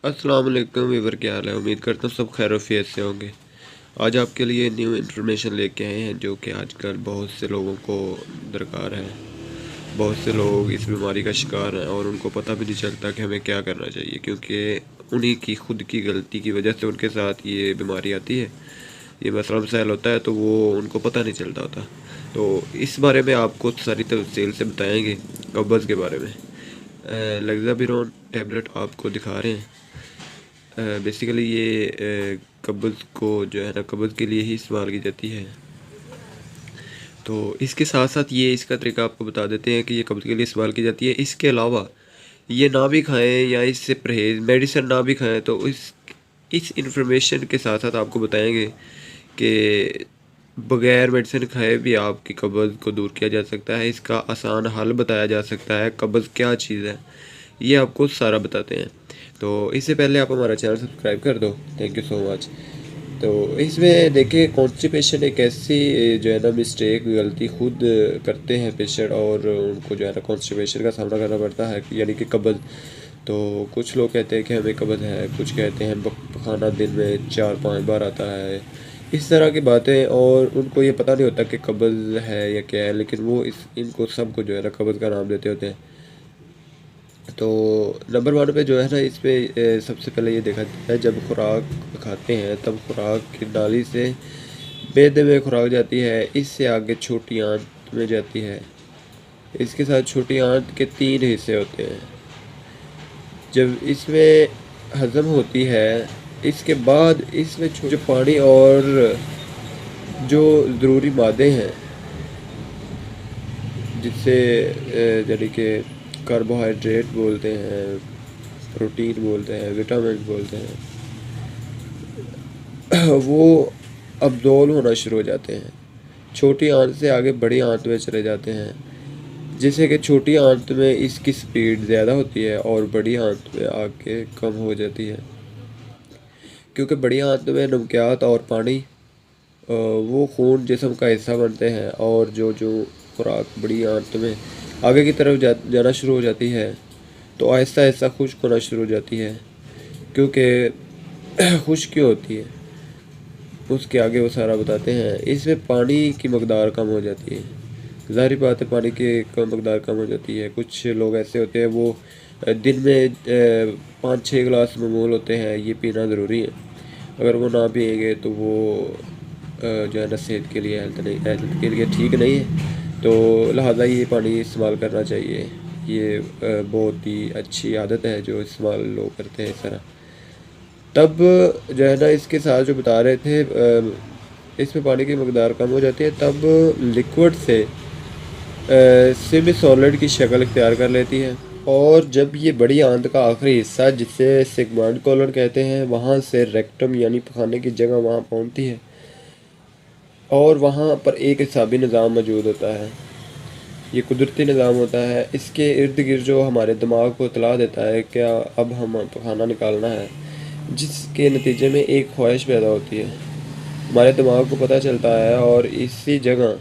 अस्सलाम वालेकुम वीवर, क्या हाल है। उम्मीद करता हूँ सब खैरियत से होंगे। आज आपके लिए न्यू इन्फॉर्मेशन लेके आए हैं जो कि आजकल बहुत से लोगों को दरकार है। बहुत से लोग इस बीमारी का शिकार हैं और उनको पता भी नहीं चलता कि हमें क्या करना चाहिए, क्योंकि उन्हीं की खुद की गलती की वजह से उनके साथ ये बीमारी आती है, ये मसला मसाइल होता है, तो वो उनको पता नहीं चलता होता। तो इस बारे में आपको सारी तफसील से बताएंगे, कब्ज़ के बारे में। लेग्ज़ाबिरोन टैबलेट आपको दिखा रहे हैं। बेसिकली ये कब्ज़ को जो है ना, कब्ज़ के लिए ही इस्तेमाल की जाती है। तो इसके साथ साथ ये इसका तरीका आपको बता देते हैं कि ये कब्ज़ के लिए इस्तेमाल की जाती है। इसके अलावा ये ना भी खाएं या इससे परहेज़ मेडिसिन ना भी खाएं, तो इस इन्फॉर्मेशन के साथ साथ आपको बताएंगे कि बग़ैर मेडिसिन खाए भी आपकी कब्ज़ को दूर किया जा सकता है। इसका आसान हल बताया जा सकता है, कब्ज़ क्या चीज़ है ये आपको सारा बताते हैं। तो इससे पहले आप हमारा चैनल सब्सक्राइब कर दो, थैंक यू सो मच। तो इसमें देखिए, कॉन्स्टिपेशन एक ऐसी जो है ना मिस्टेक, गलती खुद करते हैं पेशेंट और उनको जो है ना कॉन्स्टिपेशन का सामना करना पड़ता है, यानी कि कब्ज़। तो कुछ लोग कहते हैं कि हमें कब्ज़ है, कुछ कहते हैं पखाना दिन में 4-5 बार आता है, इस तरह की बातें, और उनको ये पता नहीं होता कि कब्ज़ है या क्या है, लेकिन वो इनको सबको जो है ना कब्ज़ का नाम देते होते हैं। तो नंबर 1 पे जो है ना, इस पे सबसे पहले ये देखा जाता है, जब खुराक खाते हैं तब खुराक की नाली से मैदे में खुराक जाती है, इससे आगे छोटी आंत में जाती है। इसके साथ छोटी आंत के 3 हिस्से होते हैं। जब इसमें हज़म होती है, इसके बाद इसमें जो पानी और जो ज़रूरी मादे हैं, जिससे यानी कि कार्बोहाइड्रेट बोलते हैं, प्रोटीन बोलते हैं, विटामिन बोलते हैं, वो अब्ज़ॉर्ब होना शुरू हो जाते हैं। छोटी आंत से आगे बड़ी आंत में चले जाते हैं, जिससे कि छोटी आंत में इसकी स्पीड ज़्यादा होती है और बड़ी आंत में आके कम हो जाती है, क्योंकि बड़ी आंत में नमकियात और पानी वो खून जिस्म का हिस्सा बनते हैं, और जो जो खुराक बड़ी आंत में आगे की तरफ जाना शुरू हो जाती है, तो आहिस्ता आहिस्ता खुश्क होना शुरू हो जाती है। क्योंकि खुश्क क्यों होती है उसके आगे वो सारा बताते हैं। इसमें पानी की मकदार कम हो जाती है, ज़ाहिर बात है, पानी की मकदार कम हो जाती है। कुछ लोग ऐसे होते हैं, वो दिन में 5-6 गिलास मामूल होते हैं, ये पीना ज़रूरी है। अगर वो ना पिएंगे तो वो जो है ना सेहत के लिए, हेल्थ के लिए ठीक नहीं है। तो लिहाजा ये पानी इस्तेमाल करना चाहिए। ये बहुत ही अच्छी आदत है जो इस्तेमाल लोग करते हैं इस तरह। तब जो है ना, इसके साथ जो बता रहे थे, इसमें पानी की मकदार कम हो जाती है, तब लिक्विड से सेमी सॉलिड की शक्ल इख्तियार कर लेती है। और जब ये बड़ी आंत का आखिरी हिस्सा, जिसे सिगमोइड कोलन कहते हैं, वहाँ से रेक्टम यानी पखाने की जगह वहाँ पहुँचती है, और वहाँ पर एक हिसाबी निज़ाम मौजूद होता है। ये कुदरती निज़ाम होता है। इसके इर्द गिर्द जो हमारे दिमाग को इतला देता है क्या अब हम पखाना निकालना है, जिसके नतीजे में एक ख्वाहिश पैदा होती है। हमारे दिमाग को पता चलता है और इसी जगह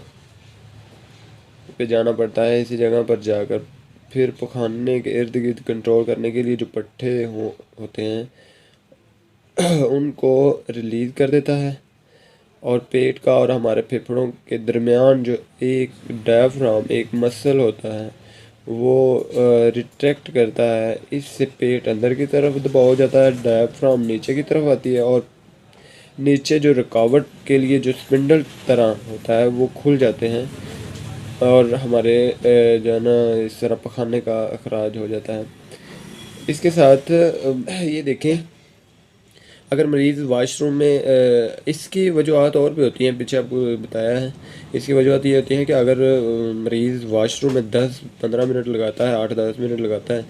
पे जाना पड़ता है। इसी जगह पर जाकर फिर पखाने के इर्द गिर्द कंट्रोल करने के लिए जो पट्टे होते हैं उनको रिलीज़ कर देता है, और पेट का और हमारे फेफड़ों के दरमियान जो एक डायफ्राम, एक मसल होता है, वो रिट्रैक्ट करता है। इससे पेट अंदर की तरफ दबाव हो जाता है, डायफ्राम नीचे की तरफ आती है, और नीचे जो रुकावट के लिए जो स्पिंडल तरह होता है वो खुल जाते हैं, और हमारे जो है ना इस तरह पखाने का अखराज हो जाता है। इसके साथ ये देखें, अगर मरीज़ वाशरूम में, इसकी वजूहत और भी होती हैं, पीछे आपको बताया है। इसकी वजूहत ये होती है कि अगर मरीज़ वाशरूम में 10-15 मिनट लगाता है, 8-10 मिनट लगाता है,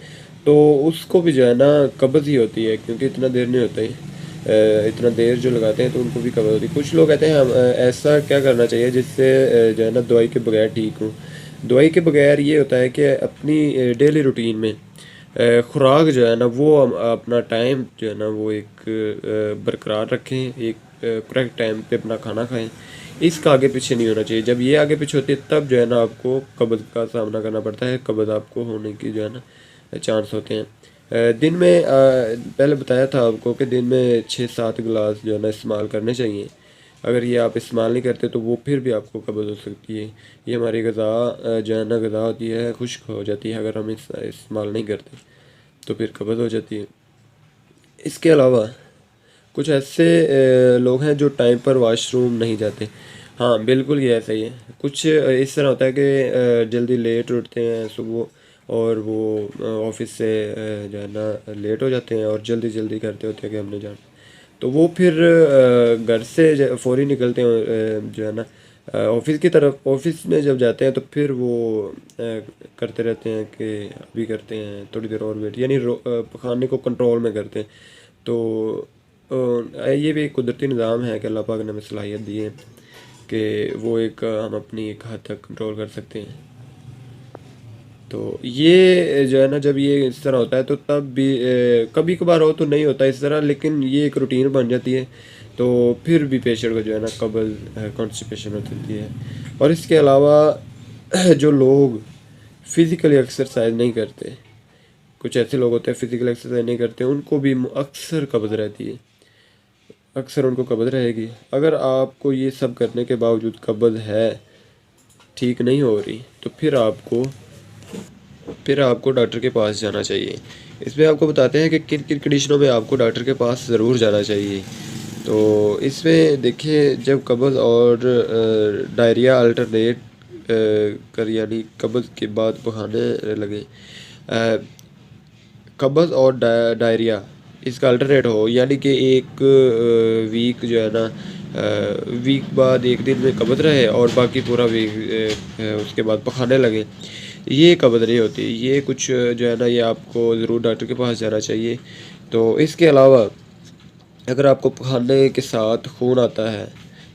तो उसको भी जो है ना कब्ज़ ही होती है, क्योंकि इतना देर नहीं होता ही। इतना देर जो लगाते हैं तो उनको भी कब्ज़ होती है। कुछ लोग कहते हैं ऐसा क्या करना चाहिए जिससे जो है ना दवाई के बगैर ठीक हो। दवाई के बगैर ये होता है कि अपनी डेली रूटीन में खुराक जो है ना, वो अपना टाइम जो है ना वो एक बरकरार रखें, एक करेक्ट टाइम पे अपना खाना खाएं। इसका आगे पीछे नहीं होना चाहिए। जब ये आगे पीछे होती है तब जो है ना आपको कब्ज़ का सामना करना पड़ता है, कब्ज़ आपको होने की जो है ना चांस होते हैं। دن میں پہلے بتایا تھا آپ کو کہ دن میں 6-7 گلاس جو ہے نا استعمال کرنے چاہیے. اگر یہ آپ استعمال نہیں کرتے تو وہ پھر بھی آپ کو قبض ہو سکتی ہے. یہ ہماری غذا جو ہے نا غذا ہوتی ہے خشک ہو جاتی ہے، اگر ہم استعمال نہیں کرتے تو پھر قبض ہو جاتی ہے. اس کے علاوہ کچھ ایسے لوگ ہیں جو ٹائم پر واش روم نہیں جاتے. ہاں بالکل یہ ایسا ہی ہے. کچھ اس طرح ہوتا ہے کہ جلدی لیٹ اٹھتے ہیں صبح، اور وہ آفس سے جو ہے نا لیٹ ہو جاتے ہیں اور جلدی جلدی کرتے ہوتے ہیں کہ ہم نے جانا. تو وہ پھر گھر سے فوری نکلتے ہیں جو ہے نا آفس کی طرف. آفس میں جب جاتے ہیں تو پھر وہ کرتے رہتے ہیں کہ ابھی کرتے ہیں تھوڑی دیر اور ویٹ، یعنی کھانے کو کنٹرول میں کرتے ہیں. تو یہ بھی ایک قدرتی نظام ہے کہ اللہ پاک نے ہمیں صلاحیت دی ہے کہ وہ ایک ہم اپنی ایک حد تک کنٹرول کر سکتے ہیں. تو یہ جو ہے نا جب یہ اس طرح ہوتا ہے تو تب بھی کبھی کبھار ہو تو نہیں ہوتا اس طرح، لیکن یہ ایک روٹین بن جاتی ہے. تو پھر بھی پیشنٹ کو جو ہے نا قبض کانسٹیپیشن ہو جاتی ہے. اور اس کے علاوہ جو لوگ فزیکلی ایکسرسائز نہیں کرتے، کچھ ایسے لوگ ہوتے ہیں فزیکل ایکسرسائز نہیں کرتے، ان کو بھی اکثر قبض رہتی ہے. اکثر ان کو قبض رہے گی. اگر آپ کو یہ سب کرنے کے باوجود قبض ہے، ٹھیک نہیں ہو رہی، تو پھر آپ کو ڈاکٹر کے پاس جانا چاہیے. اس میں آپ کو بتاتے ہیں کہ کن کن کنڈیشنوں میں آپ کو ڈاکٹر کے پاس ضرور جانا چاہیے. تو اس میں دیکھیں، جب قبض اور ڈائریا الٹرنیٹ یعنی قبض کے بعد بہانے لگے، قبض اور ڈائریا اس کا الٹرنیٹ ہو، یعنی کہ ایک ویک جو ہے نا ویک بعد ایک دن میں قبض رہے اور باقی پورا ویک اس کے بعد پخانے لگے، یہ قبض نہیں ہوتی. یہ کچھ جو ہے نا یہ آپ کو ضرور ڈاکٹر کے پاس جانا چاہیے. تو اس کے علاوہ اگر آپ کو پخانے کے ساتھ خون آتا ہے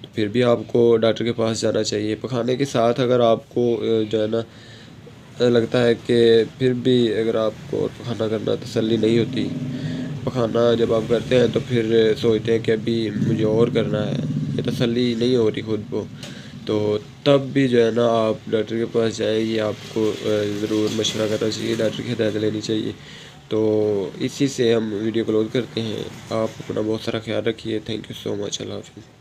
تو پھر بھی آپ کو ڈاکٹر کے پاس جانا چاہیے. پخانے کے ساتھ اگر آپ کو جو ہے نا لگتا ہے کہ پھر بھی اگر آپ کو پخانہ کرنا تسلی نہیں ہوتی، پخانہ جب آپ کرتے ہیں تو پھر سوچتے ہیں کہ ابھی مجھے اور کرنا ہے، یہ تسلی نہیں ہو رہی خود کو، تو تب بھی جو ہے نا آپ ڈاکٹر کے پاس جائیں. یہ آپ کو ضرور مشورہ کرنا چاہیے، ڈاکٹر کی ہدایت لینی چاہیے. تو اسی سے ہم ویڈیو کلوز کرتے ہیں. آپ اپنا بہت سارا خیال رکھیے. تھینک یو سو مچ. اللہ حافظ.